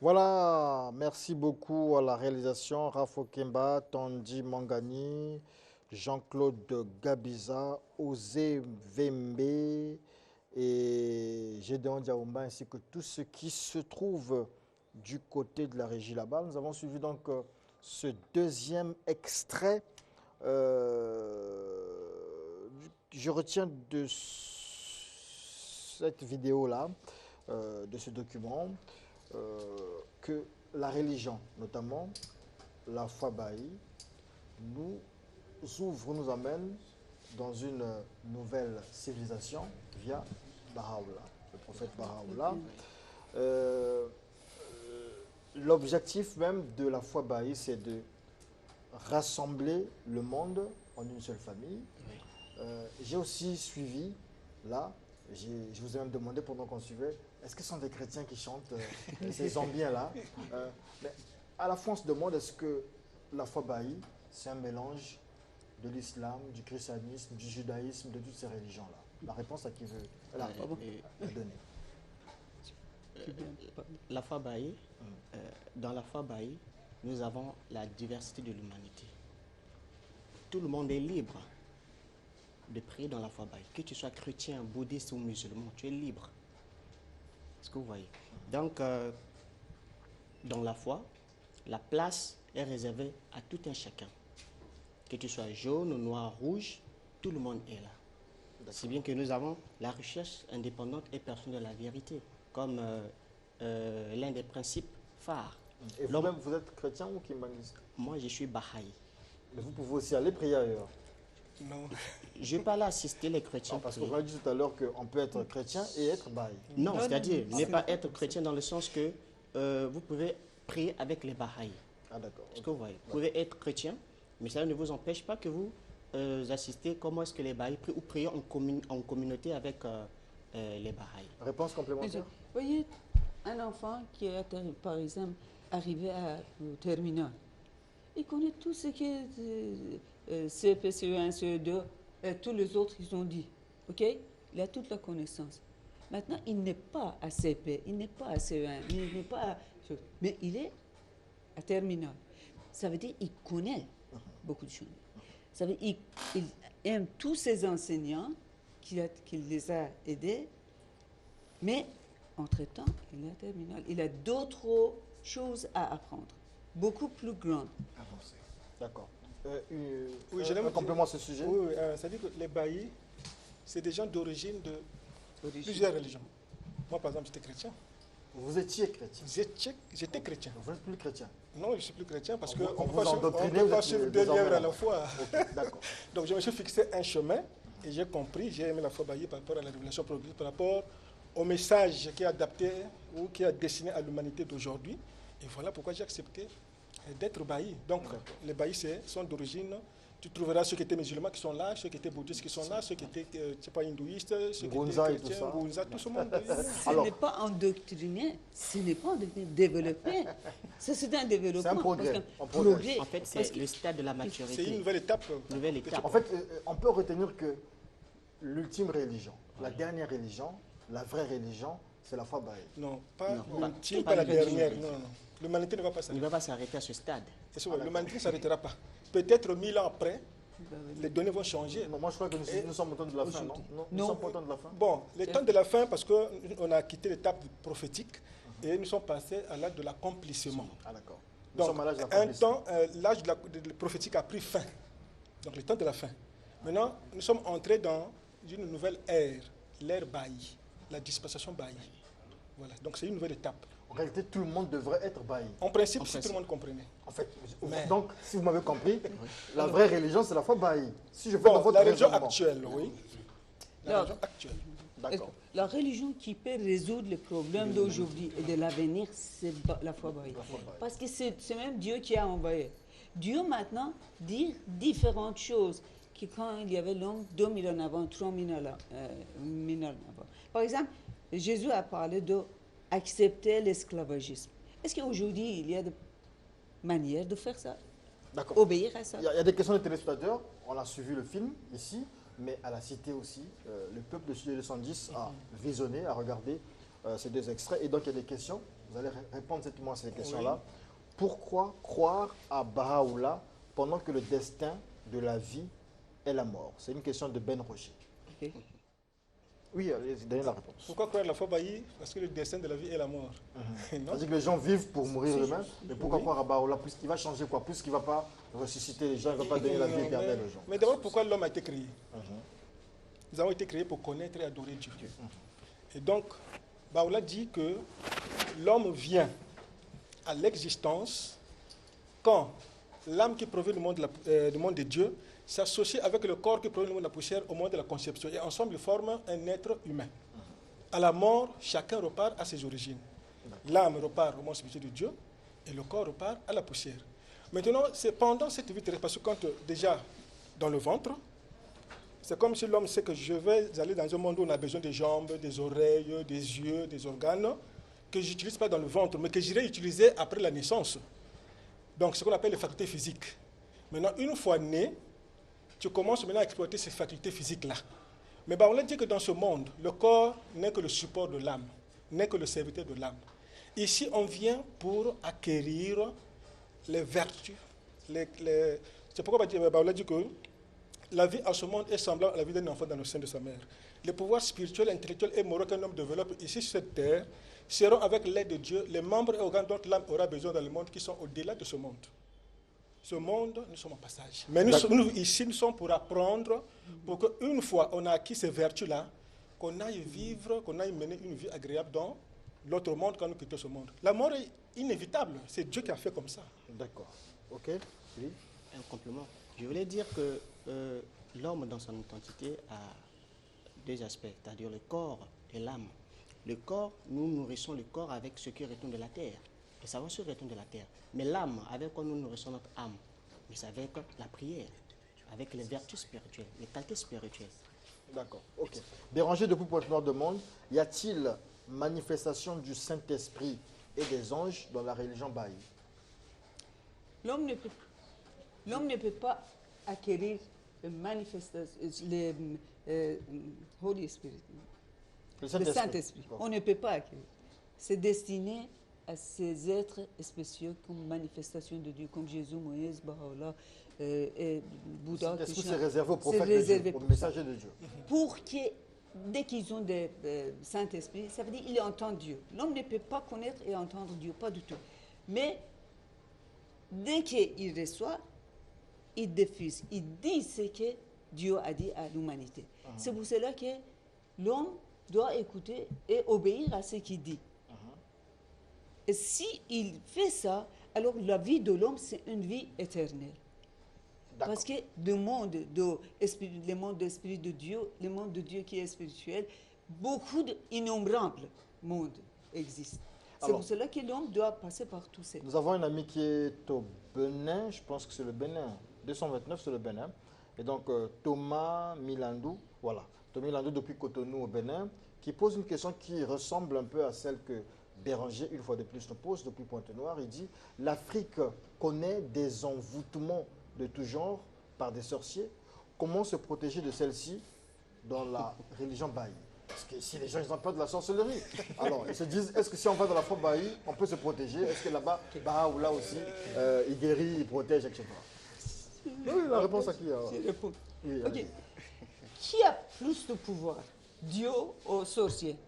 Voilà, merci beaucoup à la réalisation, Rafo Kemba, Tandy Mangani, Jean-Claude Gabiza, Osé Vembe et Gédéon Diaoumba, ainsi que tous ceux qui se trouvent du côté de la régie là-bas. Nous avons suivi donc ce deuxième extrait. Je retiens de cette vidéo-là, de ce document, que la religion, notamment la foi bahaï, nous ouvre, nous amène dans une nouvelle civilisation via Baha'u'llah, le prophète Baha'u'llah. L'objectif même de la foi bahaï, c'est de rassembler le monde en une seule famille. J'ai aussi suivi, là, je vous ai même demandé pendant qu'on suivait, est-ce que ce sont des chrétiens qui chantent ces zambiens-là? Mais à la fois, on se demande, est-ce que la foi bahaï, c'est un mélange de l'islam, du christianisme, du judaïsme, de toutes ces religions-là? La réponse à qui veut la donner. La foi bahaï, dans la foi bahaï, nous avons la diversité de l'humanité. Tout le monde est libre de prier dans la foi bahaï. Que tu sois chrétien, bouddhiste ou musulman, tu es libre. Est-ce que vous voyez? Donc, dans la foi, la place est réservée à tout un chacun. Que tu sois jaune, noir, rouge, tout le monde est là. C'est bien que nous avons la recherche indépendante et personnelle de la vérité, comme l'un des principes phares. Et vous-même, vous êtes chrétien ou kimbaniste? Moi, je suis Baha'i. Mais vous pouvez aussi aller prier ailleurs? Non. Je ne vais pas là assister les chrétiens. Parce qu'on a dit tout à l'heure qu'on peut être chrétien et être Baha'i. Non, c'est-à-dire ne pas être chrétien dans le sens que vous pouvez prier avec les Baha'i. Ah d'accord. Est-ce que vous voyez? Vous pouvez être chrétien, mais ça ne vous empêche pas que vous assistez comment est-ce que les Baha'i prient ou priez en communauté avec les Baha'i. Réponse complémentaire? Vous voyez, un enfant qui est, par exemple, arrivé au terminal, il connaît tout ce qui est CP, CE1, CE2, et tous les autres, ils ont dit. OK? Il a toute la connaissance. Maintenant, il n'est pas à CP, il n'est pas à CE1, il n'est pas à... Mais il est à terminal. Ça veut dire qu'il connaît beaucoup de choses. Ça veut dire qu'il aime tous ses enseignants, qu'il les a aidés, mais entre-temps, il est à terminal. Il a d'autres choses à apprendre, beaucoup plus grandes. Avancé. D'accord. Oui, un complément à ce sujet? Oui, c'est-à-dire que les Bahis, c'est des gens d'origine de plusieurs religions. Moi, par exemple, j'étais chrétien. Vous étiez chrétien? J'étais chrétien. Vous n'êtes plus chrétien? Non, je ne suis plus chrétien parce qu'on on ne vous peut pas suivre deux livres à la fois. Okay, d'accord. Donc, je me suis fixé un chemin et j'ai compris, j'ai aimé la foi Baha'i par rapport à la révélation progressive, par rapport au message qui est adapté ou qui est destiné à l'humanité d'aujourd'hui. Et voilà pourquoi j'ai accepté d'être Baha'i. Donc, les Bahis sont d'origine. Tu trouveras ceux qui étaient musulmans qui sont là, ceux qui étaient bouddhistes qui sont là, ceux qui étaient, hindouistes, ceux qui étaient chrétiens, Gunza, tout ce monde. Ce n'est pas endoctriné, ce n'est pas développé. Ça, c'est un développement. C'est un progrès. En fait, c'est le stade de la maturité. C'est une nouvelle étape. En fait, on peut retenir que l'ultime religion, la dernière religion, la vraie religion, c'est la foi Baha'i. Non, pas l'ultime, pas la dernière. Non, non. L'humanité ne va pas s'arrêter. Il ne va pas s'arrêter à ce stade. L'humanité ne s'arrêtera pas. Peut-être 1000 ans après, les données vont changer. Non, moi, je crois que nous sommes au temps de la fin, non? Nous sommes au temps de la fin. Bon, le temps de la fin, parce qu'on a quitté l'étape prophétique et nous sommes passés à l'âge de l'accomplissement. Ah, d'accord. Donc, un temps, l'âge de prophétique a pris fin. Donc, le temps de la fin. Maintenant, nous sommes entrés dans une nouvelle ère, l'ère Baha'i, la dispensation Baha'i. Voilà, donc c'est une nouvelle étape. En réalité, tout le monde devrait être Baha'i. En principe, si tout le monde comprenait. En fait, donc, si vous m'avez compris, la vraie religion, c'est la foi Baha'i. Si je fais dans votre la religion actuelle, oui. La religion actuelle. D'accord. La religion qui peut résoudre les problèmes d'aujourd'hui et de l'avenir, c'est la foi Baha'i. Parce que c'est même Dieu qui a envoyé. Dieu, maintenant, dit différentes choses que quand il y avait l'homme 2000 ans avant, 3000 ans avant. Par exemple, Jésus a parlé d'accepter l'esclavagisme. Est-ce qu'aujourd'hui, il y a des manières de faire ça? D'accord. Obéir à ça? Il y a des questions de téléspectateurs. On a suivi le film ici, mais à la cité aussi, le peuple de Studio 210 a visionné, a regardé ces deux extraits. Et donc, il y a des questions. Vous allez répondre certainement à ces questions-là. Oui. Pourquoi croire à Baha'u'llah pendant que le destin de la vie est la mort? C'est une question de Ben Rocher. Okay. Oui, allez-y, donnez la réponse. Pourquoi croire à la foi Baha'i? Parce que le destin de la vie est la mort. C'est-à-dire que les gens vivent pour mourir eux-mêmes, mais pourquoi croire à Baha'u'llah? Puisqu'il va changer quoi? Puisqu'il ne va pas ressusciter les gens, il ne va pas donner la vie éternelle aux gens. Mais d'abord, pourquoi l'homme a été créé? Nous avons été créés pour connaître et adorer Dieu. Et donc, Baha'u'llah dit que l'homme vient à l'existence quand l'âme qui provient du monde de Dieu s'associe avec le corps qui provient du monde de la poussière au moment de la conception. Et ensemble, ils forment un être humain. À la mort, chacun repart à ses origines. L'âme repart au monde spirituel de Dieu et le corps repart à la poussière. Maintenant, c'est pendant cette vie terrestre, parce que quand déjà dans le ventre. C'est comme si l'homme sait que je vais aller dans un monde où on a besoin des jambes, des oreilles, des yeux, des organes, que je n'utilise pas dans le ventre, mais que j'irai utiliser après la naissance. Donc, ce qu'on appelle les facultés physiques. Maintenant, une fois né, tu commences maintenant à exploiter ces facultés physiques-là. Mais on a dit que dans ce monde, le corps n'est que le support de l'âme, n'est que le serviteur de l'âme. Ici, on vient pour acquérir les vertus. C'est pourquoi on a dit que la vie en ce monde est semblable à la vie d'un enfant dans le sein de sa mère. Les pouvoirs spirituels, intellectuels et moraux qu'un homme développe ici sur cette terre seront, avec l'aide de Dieu, les membres et organes dont l'âme aura besoin dans le monde qui sont au-delà de ce monde. Ce monde, nous sommes en passage. Mais nous, ici, nous sommes pour apprendre, pour qu'une fois on a acquis ces vertus-là, qu'on aille vivre, qu'on aille mener une vie agréable dans l'autre monde quand nous quittons ce monde. La mort est inévitable. C'est Dieu qui a fait comme ça. D'accord. OK. Oui. Un complément. Je voulais dire que l'homme, dans son identité, a deux aspects, c'est-à-dire le corps et l'âme. Le corps, nous nourrissons le corps avec ce qui retourne de la terre. Le savoir se retourne de la terre. Mais l'âme, avec quoi nous nourrissons notre âme? Mais c'est avec la prière, avec les vertus spirituelles, les qualités spirituelles. D'accord, ok. Béranger depuis Pointe-Noire demande, y a-t-il manifestation du Saint-Esprit et des anges dans la religion Baha'i? L'homme ne peut pas acquérir le Holy Spirit, le Saint-Esprit. On ne peut pas acquérir. C'est destiné à ces êtres spéciaux comme manifestation de Dieu, comme Jésus, Moïse, Baha'u'llah, et Bouddha. C'est réservé aux prophètes de Dieu, aux messagers de Dieu. Pour que, dès qu'ils ont des Saint-Esprit, ça veut dire qu'ils entendent Dieu. L'homme ne peut pas connaître et entendre Dieu, pas du tout. Mais dès qu'il reçoit, il diffuse, il dit ce que Dieu a dit à l'humanité. C'est pour cela que l'homme doit écouter et obéir à ce qu'il dit. Et s'il fait ça, alors la vie de l'homme, c'est une vie éternelle. Parce que le monde de l'esprit de Dieu, le monde de Dieu qui est spirituel, beaucoup d'innombrables mondes existent. C'est pour cela que l'homme doit passer par tout ça. Nous avons un ami qui est au Bénin, je pense que c'est le Bénin, 229 c'est le Bénin. Et donc Thomas Milandou, voilà, Thomas Milandou depuis Cotonou au Bénin, qui pose une question qui ressemble un peu à celle que Béranger, une fois de plus, nous pose depuis Pointe-Noire. Il dit, l'Afrique connaît des envoûtements de tout genre par des sorciers. Comment se protéger de celle-ci dans la religion Baha'i? Parce que si les gens ils ont peur de la sorcellerie, alors ils se disent, est-ce que si on va dans la foi Baha'i, on peut se protéger? Est-ce que là-bas, Baha'u'llah aussi, il guérit, il protège, etc. Oui, la réponse à qui? Je réponds. Oui, okay. Qui a plus de pouvoir, Dieu ou sorcier?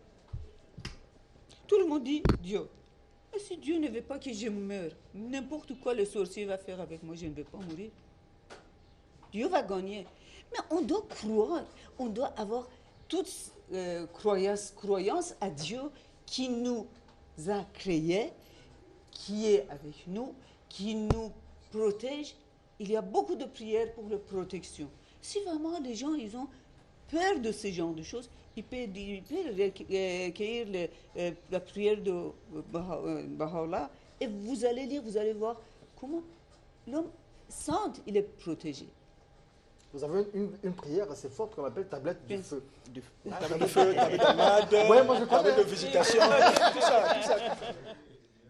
Tout le monde dit Dieu. Mais si Dieu ne veut pas que je meure, n'importe quoi le sorcier va faire avec moi, je ne vais pas mourir. Dieu va gagner. Mais on doit croire, on doit avoir toute croyance à Dieu qui nous a créés, qui est avec nous, qui nous protège. Il y a beaucoup de prières pour la protection. Si vraiment les gens ils ont peur de ce genre de choses, ils peuvent recueillir la prière de Baha'u'llah et vous allez lire, vous allez voir comment l'homme sent il est protégé. Vous avez une prière assez forte qu'on appelle tablette de feu. Tablette de feu, tablette de mad, ouais, moi je tablette de visitation, tout ça.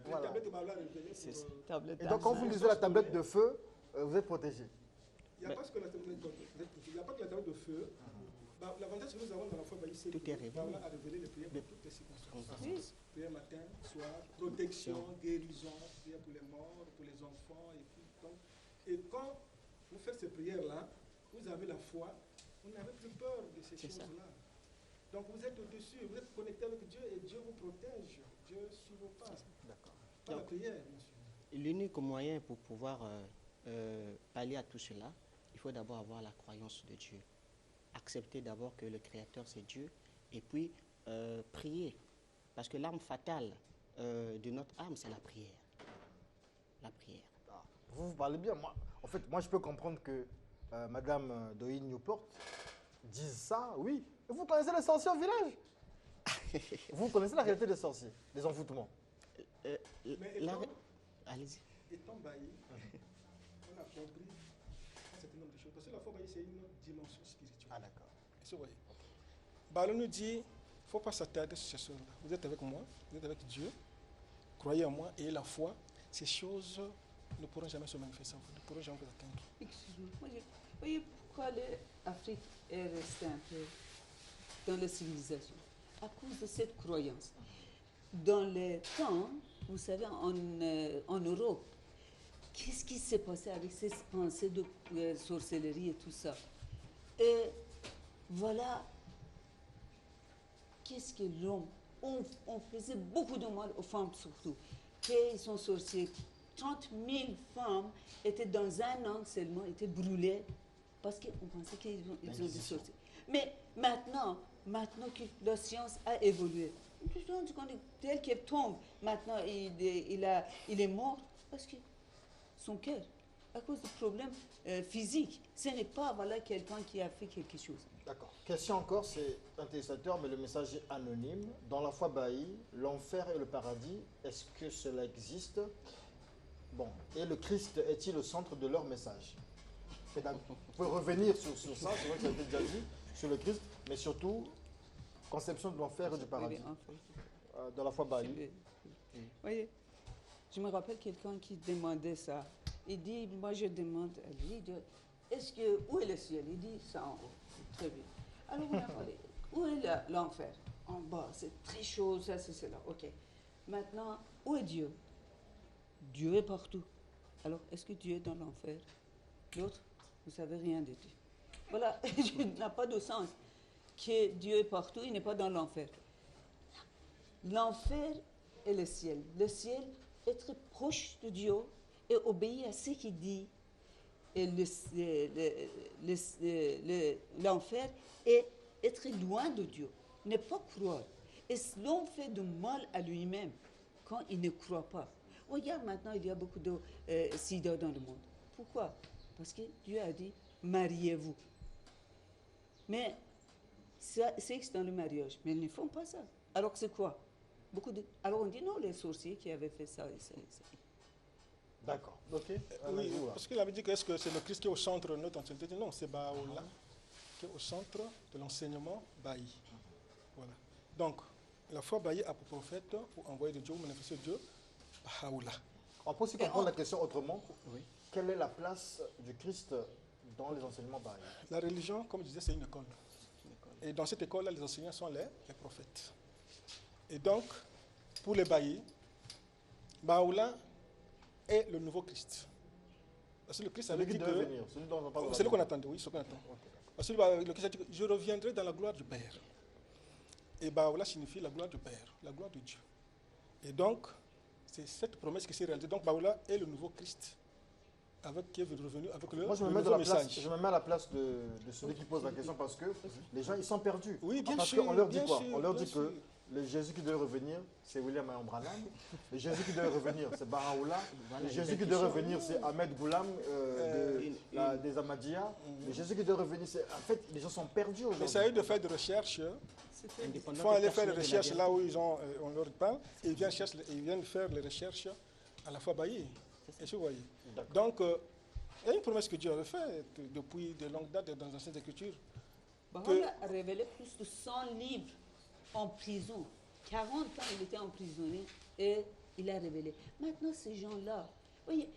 Voilà. Et donc quand vous lisez la tablette de feu, vous êtes protégé. Il n'y a pas que la tablette de feu. L'avantage que nous avons dans la foi Baha'i, c'est que Allah a révélé les prières pour toutes les circonstances. Prière matin, soir, protection, guérison, prière pour les morts, pour les enfants. Et quand vous faites ces prières-là, vous avez la foi, vous n'avez plus peur de ces choses-là. Donc vous êtes au-dessus, vous êtes connecté avec Dieu et Dieu vous protège. Dieu suit vos pas. Par la prière, bien sûr. L'unique moyen pour pouvoir pallier à tout cela, il faut d'abord avoir la croyance de Dieu. Accepter d'abord que le Créateur c'est Dieu et puis prier. Parce que l'arme fatale de notre âme, c'est la prière. La prière. Ah, vous parlez bien. Moi, je peux comprendre que Madame Doyin Newport dise ça, oui. Et vous connaissez les sorciers au village? Vous connaissez la réalité des sorciers, des envoûtements? Allez-y. Étant Baha'i, on a compris un certain nombre de choses parce que la foi, c'est une dimension spirituelle. Ah, d'accord. Est-ce que vous voyez? Ballon nous dit, il ne faut pas s'attarder sur ces choses-là. Vous êtes avec moi, vous êtes avec Dieu, croyez en moi, et la foi, ces choses ne pourront jamais se manifester en vous, ne pourront jamais vous atteindre. Excusez-moi, voyez pourquoi l'Afrique est restée un peu dans la civilisation? À cause de cette croyance. Dans les temps, vous savez, en Europe, qu'est-ce qui s'est passé avec ces pensées de sorcellerie et tout ça? Et voilà, qu'est-ce que l'homme... On faisait beaucoup de mal aux femmes surtout. Qu'ils sont sorciers. 30 000 femmes étaient dans un an seulement, étaient brûlées parce qu'on pensait qu'ils ont des sorciers. Mais maintenant que la science a évolué, tel qu'il tombe, maintenant il est mort parce que son cœur, à cause de problèmes physiques, ce n'est pas voilà, quelqu'un qui a fait quelque chose. D'accord. Question encore, c'est un téléspectateur, mais le message est anonyme. Dans la foi baïe, l'enfer et le paradis, est-ce que cela existe? Bon, et le Christ est-il au centre de leur message? Vous pouvez revenir sur ça, c'est vrai que ça a été déjà dit, sur le Christ, mais surtout, conception de l'enfer et du paradis. Dans la foi baïe. Voyez, je me rappelle quelqu'un qui demandait ça. Il dit, moi je demande à lui, où est le ciel? Il dit, ça en haut. Très bien. Alors on a parlé, où est l'enfer? En bas, c'est très chaud, ça c'est cela. Ok. Maintenant, où est Dieu? Dieu est partout. Alors, est-ce que Dieu est dans l'enfer? L'autre, vous ne savez rien de Dieu. Voilà, il n'a pas de sens que Dieu est partout, il n'est pas dans l'enfer. L'enfer est le ciel. Le ciel, être proche de Dieu et obéir à ce qu'il dit. Et l'enfer est être loin de Dieu, ne pas croire. Et l'homme fait de mal à lui-même quand il ne croit pas. Regarde maintenant, il y a beaucoup de sida dans le monde. Pourquoi? Parce que Dieu a dit, mariez-vous. Mais c'est dans le mariage. Mais ils ne font pas ça. Alors c'est quoi? Alors on dit non, les sorciers qui avaient fait ça et ça et ça. D'accord. Ok. Oui, parce qu'il avait dit que est-ce que c'est le Christ qui est au centre de notre enseignement? Non, c'est Baha'u'llah qui est au centre de l'enseignement baï. Voilà. Donc, la foi baï a pour prophète, pour envoyer de Dieu, manifester Dieu, Baha'u'llah. On peut aussi comprendre la question autrement. Oui. Quelle est la place du Christ dans les enseignements baï? La religion, comme je disais, c'est une école. Et dans cette école-là, les enseignants sont les prophètes. Et donc, pour les baïs, Baha'u'llah est le nouveau Christ. Parce que le Christ avait dit que... C'est celui qu'on attendait, oui, ce qu'on attend. Parce que le Christ a dit que je reviendrai dans la gloire du Père. Et Baha'u'llah signifie la gloire du Père, la gloire de Dieu. Et donc, c'est cette promesse qui s'est réalisée. Donc, Baha'u'llah est le nouveau Christ, qui est revenu avec le nouveau message. Je me mets à la place de celui qui pose la question parce que les gens, ils sont perdus. Oui, bien parce sûr. qu'on leur dit quoi? On leur dit que le Jésus qui doit revenir, c'est William Marion Branham. Le Jésus qui doit revenir, c'est Baha'u'llah. Le Jésus qui doit revenir, c'est Ahmed Goulam des Ahmadiyya. Le Jésus qui doit revenir, c'est... En fait, les gens sont perdus aujourd'hui. Essayez de faire des recherches. Il faut aller faire des recherches là où on leur parle. Et ils viennent faire les recherches à la fois baïe. Est-ce que vous voyez? Donc, il y a une promesse que Dieu avait faite depuis de longues dates dans les anciennes Écritures. Baha'u'llah a révélé plus de 100 livres en prison. 40 ans, il était emprisonné et il a révélé. Maintenant, ces gens-là, voyez,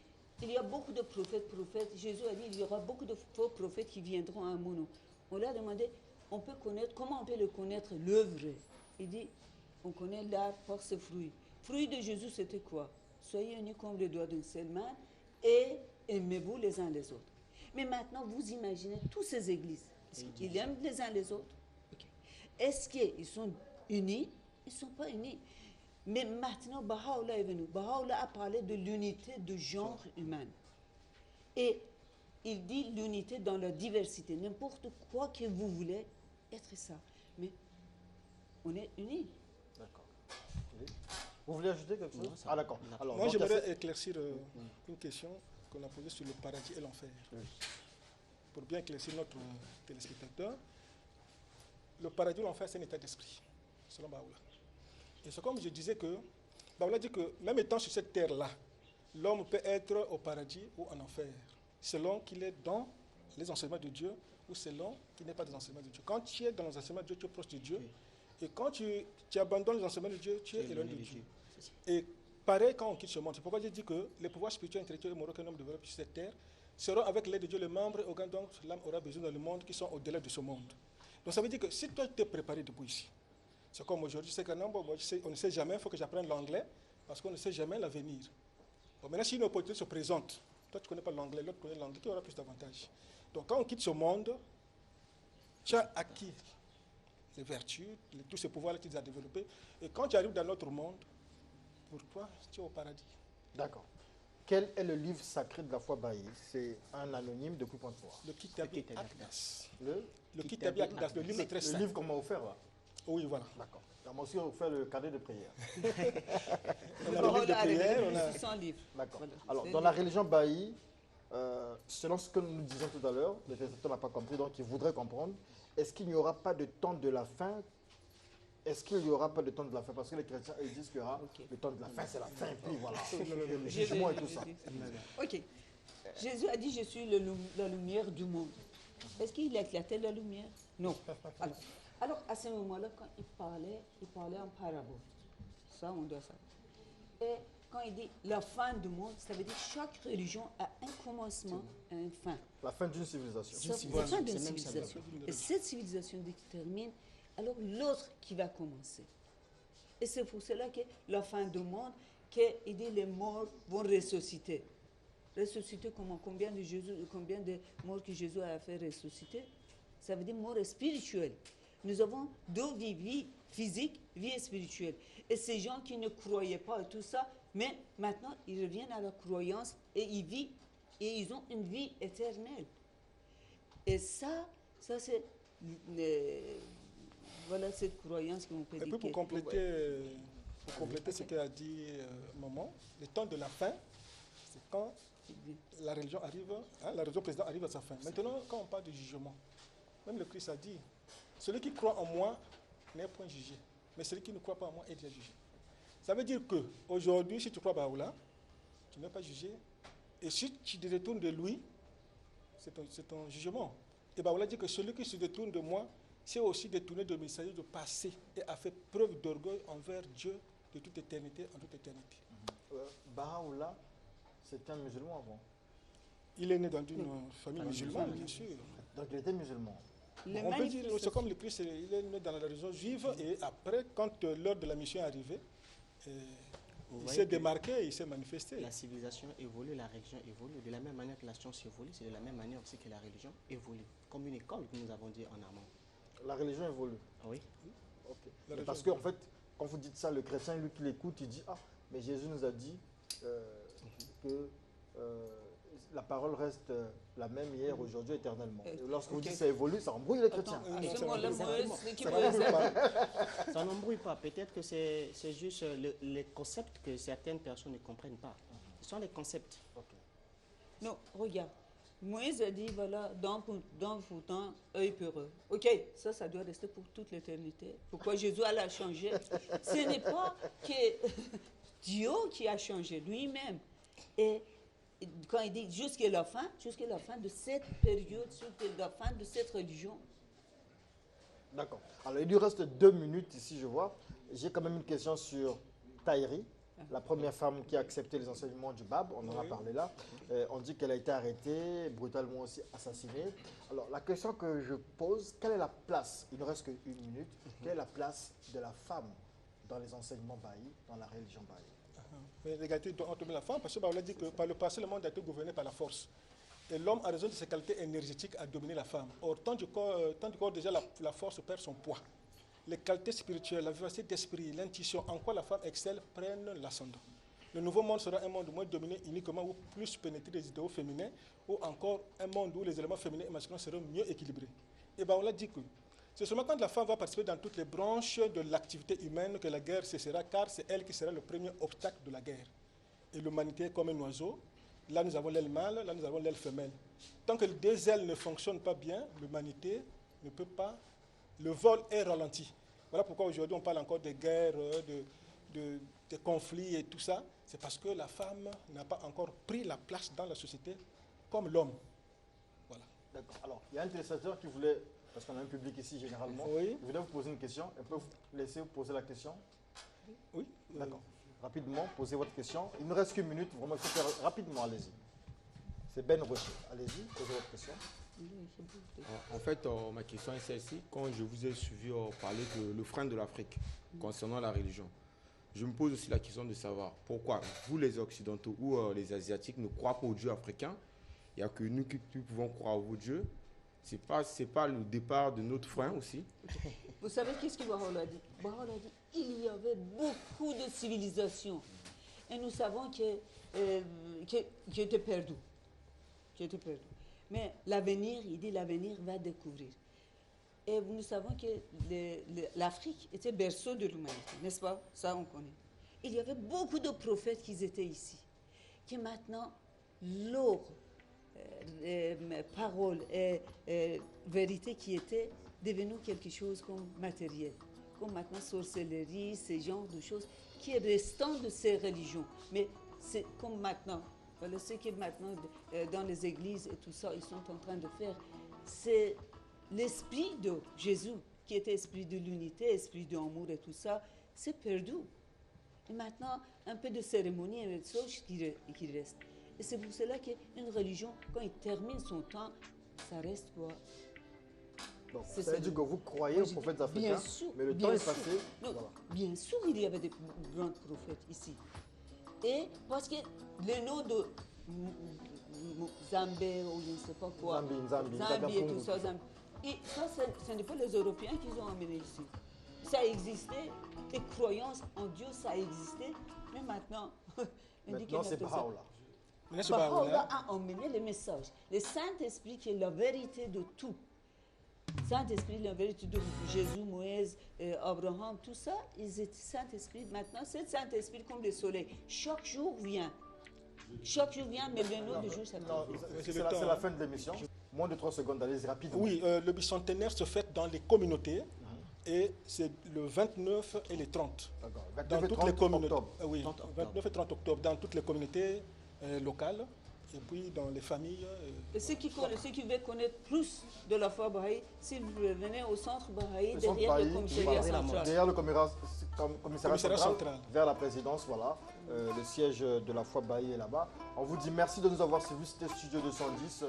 il y a beaucoup de prophètes. Jésus a dit il y aura beaucoup de faux prophètes qui viendront à un moment. On lui a demandé comment on peut le connaître, l'œuvre. Il dit on connaît l'arbre par ses fruits. Fruits de Jésus, c'était quoi? Soyez unis comme les doigts d'une seule main et aimez-vous les uns les autres. Mais maintenant, vous imaginez toutes ces églises. Est-ce qu'ils aiment les uns les autres? Okay. Est-ce qu'ils sont unis? Ils ne sont pas unis. Mais maintenant, Baha'u'llah est venu. Baha'u'llah a parlé de l'unité de genre humain. Et il dit l'unité dans la diversité. N'importe quoi que vous voulez, être ça. Mais on est unis. D'accord. Oui. Vous voulez ajouter quelque chose? Ah d'accord. Alors, moi, j'aimerais éclaircir une question qu'on a posée sur le paradis et l'enfer. Oui. Pour bien éclaircir notre téléspectateur, le paradis ou l'enfer, c'est un état d'esprit, selon Baha'u'llah. Et c'est comme je disais que Baha'u'llah dit que même étant sur cette terre-là, l'homme peut être au paradis ou en enfer, selon qu'il est dans les enseignements de Dieu ou selon qui n'est pas des enseignements de Dieu. Quand tu es dans les enseignements de Dieu, tu es proche de Dieu. Et quand tu abandonnes les enseignements de Dieu, tu es éloigné de Dieu. Et pareil quand on quitte ce monde. C'est pourquoi je dis que les pouvoirs spirituels, intellectuels et moraux qu'un homme développe sur cette terre seront avec l'aide de Dieu les membres et organes dont l'âme aura besoin dans le monde qui sont au-delà de ce monde. Donc ça veut dire que si toi tu t'es préparé debout ici, c'est comme aujourd'hui, c'est qu'un homme, on ne sait jamais, il faut que j'apprenne l'anglais parce qu'on ne sait jamais l'avenir. Bon, maintenant, si une opportunité se présente, toi tu ne connais pas l'anglais, l'autre connaît l'anglais, qui aura plus d'avantages? Donc quand on quitte ce monde, tu as acquis les vertus, tous ces pouvoirs-là que tu as développés. Et quand tu arrives dans notre monde, pour toi, tu es au paradis. D'accord. Quel est le livre sacré de la foi Baha'i? C'est un anonyme depuis Pointe-Noire. Le Kitabi Akdas. Le Kitabi Akdas, le livre très saint. Le livre qu'on m'a offert là? Oui, voilà. D'accord. On m'a aussi offert le cadet de prière. On a le livre de prière, on a 100 livres. D'accord. Alors, dans la religion Baha'i, selon ce que nous disions tout à l'heure, le téléspectateur n'a pas compris, donc il voudrait comprendre, est-ce qu'il n'y aura pas de temps de la fin? Est-ce qu'il n'y aura pas de temps de la fin? Parce que les chrétiens, ils disent que le temps de la fin, c'est la fin, puis voilà. Le jugement et tout ça. Ok. Jésus a dit, je suis la lumière du monde. Est-ce qu'il a éclaté la lumière? Non. Alors, à ce moment-là, quand il parlait en parabole. Ça, on doit savoir. Et quand il dit la fin du monde, ça veut dire chaque religion a un commencement et une fin. La fin d'une civilisation. La fin d'une civilisation. Et cette civilisation détermine alors l'autre qui va commencer. Et c'est pour cela que la fin du monde, qu'il dit les morts vont ressusciter. Ressusciter comment? Combien de morts que Jésus a fait ressusciter? Ça veut dire mort spirituelle. Nous avons deux vies, vie physique, vie spirituelle. Et ces gens qui ne croyaient pas à tout ça, mais maintenant ils reviennent à la croyance et ils vivent et ils ont une vie éternelle. Et ça c'est voilà cette croyance qu'on peut dire. Et puis pour compléter ce qu'a dit Maman, le temps de la fin, c'est quand la religion arrive, la religion présidente arrive à sa fin. Maintenant, quand on parle de jugement, même le Christ a dit, celui qui croit en moi n'est point jugé, mais celui qui ne croit pas en moi est déjà jugé. Ça veut dire qu'aujourd'hui, si tu crois à Bahá'u'lláh, tu n'es pas jugé. Et si tu te détournes de lui, c'est ton jugement. Et Bahá'u'lláh dit que celui qui se détourne de moi, c'est aussi détourné de messager de passé et a fait preuve d'orgueil envers Dieu de toute éternité en toute éternité. Bahá'u'lláh, c'est un musulman avant. Il est né dans une famille musulmane, bien sûr. Donc il était musulman. On peut dire, c'est comme le Christ, il est né dans la religion juive et après, quand l'heure de la mission est arrivée, il s'est démarqué, il s'est manifesté. La civilisation évolue, la religion évolue. De la même manière que la science évolue, c'est de la même manière aussi que la religion évolue. Comme une école que nous avons dit en amont. La religion évolue. Oui. Okay. Parce qu'en fait, quand vous dites ça, le chrétien, lui qui l'écoute, il dit, ah, mais Jésus nous a dit que la parole reste la même hier, aujourd'hui, éternellement. Et lorsque vous dites ça évolue, ça embrouille les chrétiens. Ça n'embrouille pas. Peut-être que c'est juste les concepts que certaines personnes ne comprennent pas. Ce sont les concepts. Non, regarde. Moïse a dit, voilà, dans vos temps, œil peureux. Ok, ça doit rester pour toute l'éternité. Pourquoi Jésus a changé? Ce n'est pas que Dieu qui a changé lui-même. Et quand il dit jusqu'à la fin de cette période, jusqu'à la fin de cette religion. D'accord. Alors, il lui reste 2 minutes ici, je vois. J'ai quand même une question sur Tahiri, la première femme qui a accepté les enseignements du Bab. On en a parlé là. On dit qu'elle a été arrêtée, brutalement aussi assassinée. Alors, la question que je pose, quelle est la place, il ne reste qu'1 minute, quelle est la place de la femme dans les enseignements Baha'i, dans la religion Baha'i? L'égalité entre la femme, parce que on a dit que par le passé, le monde a été gouverné par la force. Et l'homme, à raison de ses qualités énergétiques, a dominé la femme. Or, tant du corps déjà, la force perd son poids. Les qualités spirituelles, la vivacité d'esprit, l'intuition, en quoi la femme excelle, prennent l'ascendant. Le nouveau monde sera un monde moins dominé uniquement ou plus pénétré des idéaux féminins, ou encore un monde où les éléments féminins et masculins seront mieux équilibrés. Et bien, on l'a dit que c'est seulement quand la femme va participer dans toutes les branches de l'activité humaine que la guerre cessera, car c'est elle qui sera le premier obstacle de la guerre. Et l'humanité est comme un oiseau. Là, nous avons l'aile mâle, là, nous avons l'aile femelle. Tant que les 2 ailes ne fonctionnent pas bien, l'humanité ne peut pas. Le vol est ralenti. Voilà pourquoi aujourd'hui on parle encore de guerres, de conflits et tout ça. C'est parce que la femme n'a pas encore pris la place dans la société comme l'homme. Voilà. D'accord. Alors, il y a un téléspectateur qui voulait, parce qu'on a un public ici généralement, il voulait vous poser une question. On peut vous laisser vous poser la question? Oui. D'accord. Rapidement, posez votre question. Il ne reste qu'une minute, vraiment, il faut faire rapidement, allez-y. C'est Ben Rocher. Allez-y, posez votre question. En fait, ma question est celle-ci. Quand je vous ai suivi parler de l'offrande de l'Afrique concernant la religion, je me pose aussi la question de savoir pourquoi vous, les Occidentaux ou les Asiatiques, ne croient pas au Dieu africain. Il n'y a que nous qui pouvons croire au vos dieux. Ce n'est pas le départ de notre frein aussi. Vous savez qu'est-ce que Baha'u'llah a dit? Baha'u'llah a dit il y avait beaucoup de civilisations. Et nous savons qui étaient perdus. Mais l'avenir, il dit l'avenir va découvrir. Et nous savons que l'Afrique était berceau de l'humanité, n'est-ce pas? Ça, on connaît. Il y avait beaucoup de prophètes qui étaient ici. Que maintenant, leur parole et vérité qui était devenue quelque chose comme matériel. Comme maintenant, sorcellerie, ce genre de choses qui est restant de ces religions. Mais c'est comme maintenant. Voilà ce que maintenant, dans les églises et tout ça, ils sont en train de faire. C'est l'esprit de Jésus, qui était esprit de l'unité, esprit d'amour et tout ça, c'est perdu. Et maintenant, un peu de cérémonie et de choses qui restent. Et c'est pour cela qu'une religion, quand il termine son temps, ça reste quoi? Donc, ça veut dire que vous croyez aux prophètes africains, bien sûr, mais le temps est passé. Non, voilà. Bien sûr, il y avait des grands prophètes ici. Et parce que les noms de Zambé ou je ne sais pas quoi, Zambie et tout ça, et ça, ce n'est pas les Européens qui ont amené ici. Ça existait, les croyances en Dieu, ça existait, mais maintenant, maintenant c'est Baha'u'llah. Baha'u'llah a emmené le message. Le Saint-Esprit qui est la vérité de tout. Saint-Esprit, la vérité de Jésus, Moïse, Abraham, tout ça, ils étaient Saint-Esprit. Maintenant, c'est Saint-Esprit comme le soleil. Chaque jour vient. Chaque jour vient, mais le nom du jour, ça c'est la fin de l'émission. Moins de 3 secondes, allez-y rapidement. Oui, le bicentenaire se fête dans les communautés. Et c'est le 29 et le 30. Dans toutes les communautés. Oui, 29 et 30 octobre, dans toutes les communautés locales. Et puis dans les familles. Et ceux qui veulent connaître plus de la foi Baha'i, s'ils venez au centre Baha'i, derrière le commissariat central. Derrière le commissariat central, vers la présidence, voilà. Le siège de la foi Baha'i est là-bas. On vous dit merci de nous avoir suivis, c'était Studio 210.